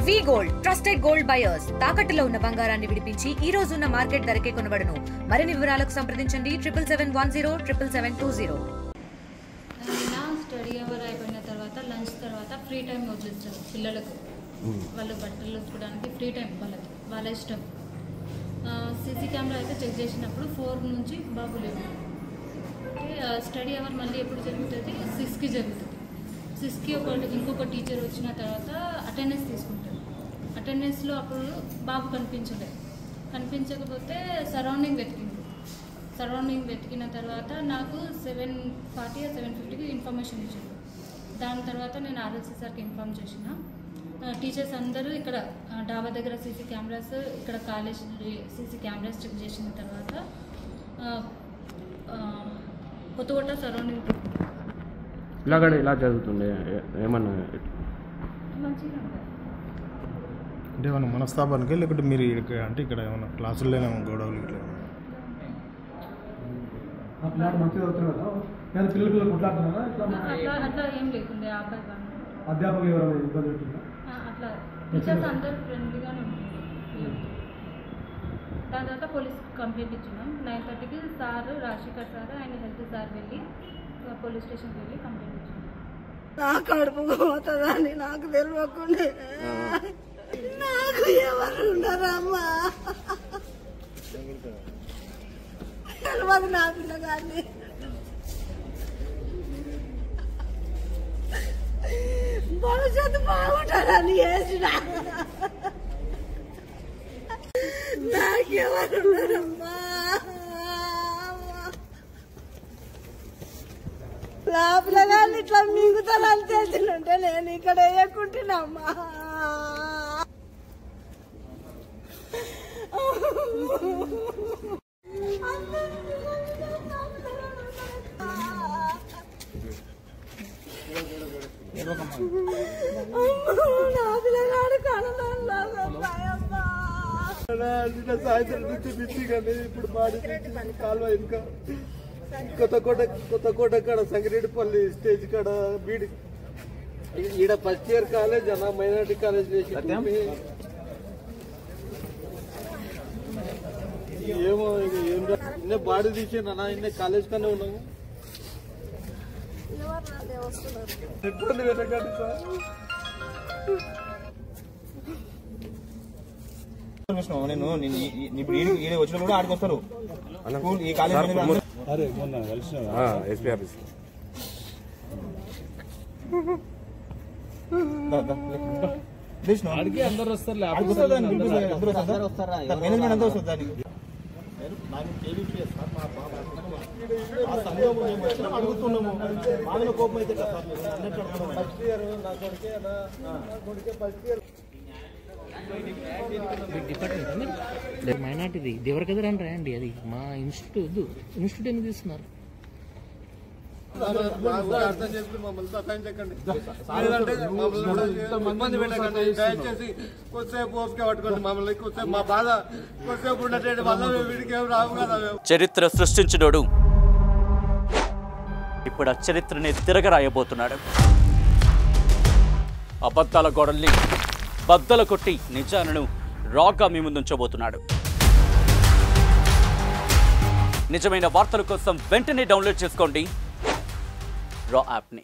వి gold trusted gold buyers తాకట్టులో ఉన్న బంగారాన్ని విడిపించి ఈ రోజు ఉన్న మార్కెట్ ధరకే కొనబడును. మరిన్ని వివరాలకు సంప్రదించండి 7710772020. స్టడీ అవర్ అయిపోయిన తర్వాత లంచ్ తర్వాత ఫ్రీ టైం వదిలేస్తారు పిల్లలకు, వాళ్ళు బట్టలు ఉతుకోవడానికి ఫ్రీ టైం వాళ్ళ ఇష్టం. సీసీ కెమెరా అయితే చెక్ చేసినప్పుడు 4 నుంచి బాబు లేవు. స్టడీ అవర్ మళ్ళీ ఎప్పుడు జరుగుతుంది? 6కి జరుగుతుంది. 6కి ఇంకొక టీచర్ వచ్చిన తర్వాత అటెండెన్స్ తీసుకుంటారు. అటెండెన్స్లో అప్పుడు బాబు కనిపించకపోతే సరౌండింగ్ వెతికిన తర్వాత నాకు 7:40 or 7:50కి ఇన్ఫర్మేషన్ ఇచ్చారు. దాని తర్వాత నేను ఆర్ఎల్సీ సార్కి ఇన్ఫామ్ చేసిన. టీచర్స్ అందరూ ఇక్కడ డాబా దగ్గర సీసీ కెమెరాస్, ఇక్కడ కాలేజ్ సీసీ కెమెరాస్ చెక్ చేసిన తర్వాత కొత్తగొట్ట సరౌండింగ్ ఇలా జరుగుతుండే ఏమన్నా మంచిగా ఉంటుంది. అంటే ఏమన్నా మనస్తాపానికి లేకపోతే మీరు అంటే ఇక్కడ ఏమన్నా క్లాసుల్లోనే గొడవలు ఇట్లా మంచిగా అవుతుంది కదా, నేను పిల్లలు కొట్లాడుతున్నారా? అట్లా ఏం లేకుండే. అధ్యాపకులు ఎవరైనా ఇబ్బంది పెట్టిందా? అట్లా టీచర్స్ అందరూ ఫ్రెండ్లీగానే ఉంటుంది. దాని తర్వాత పోలీస్ కంప్లైంట్ ఇచ్చినాం. 9:30కి సార్ రాజశేఖర్ సార్ ఆయన హెల్త్ సార్ వెళ్ళి పోలీస్ స్టేషన్కి వెళ్ళి కంప్లైంట్ ఇచ్చినాం. నా కడుపు పోతుందని నాకు తెలియకుండా నాకు ఎవరు ఉండరమ్మా, తెలియదు నా పిల్లగాన్ని. భవిష్యత్తు బాగుంటుందని చేసిన నాకెవరు ఉండరమ్మా. నా పిల్లగాన్ని ఇట్లా మిగుతానని తెలిసినుంటే నేను ఇక్కడ వేయకుంటున్నామ్మా. నా పిల్లగాడు సాయంత్రం నుంచి బిజీగానే ఇప్పుడు మాడి కాలువ ఇంకా కొత్తకోట కాడ సంగిరెడ్డిపల్లి స్టేజ్ కాడ బీడి ఈడ ఫస్ట్ ఇయర్ కాలేజ్ అన్న మైనారిటీ కాలేజ్ ఏమో ఇన్న బాడీ తీసేనా ఇన్న కాలేజ్ కన్నా ఉన్నాము. ఇబ్బంది పెట్టకండి సార్. నేను ఇప్పుడు వచ్చిన కూడా ఆడికి వస్తారు ఈ కాలేజ్ ఎస్పీ ఆఫీస్ అందరు వస్తారు మేనేజ్మెంట్ అందరూ వస్తారు. దానికి అడుగుతున్నాము బాగా కోపం అయితే ఫస్ట్ ఇయర్ నా కొడుకే ఫస్ట్ ఇయర్ మైనార్టీది దేవర కదరా అని రాయండి. అది మా ఇన్స్టిట్యూట్ ఇన్స్టిట్యూట్ ఎందుకు తీసుకున్నారు? అర్థం చేసుకుని మమ్మల్ని సహాయించకండి, ఇబ్బంది పెట్టకండి. దయచేసి కొద్దిసేపు ఓపిక పట్టుకోండి మమ్మల్ని. కొద్దిసేపు మా బాధ కొద్దిసేపు ఉండేటట్టు వల్ల వీడికి ఏం రావు కదా. చరిత్ర సృష్టించినోడు ఇప్పుడు ఆ చరిత్రని తిరగరాయబోతున్నాడు. అబద్ధాల గోడల్ని బద్దలు కొట్టి నిజాలను రాగా మీ ముందుంచబోతున్నాడు. నిజమైన వార్తల కోసం వెంటనే డౌన్లోడ్ చేసుకోండి రా యాప్ని.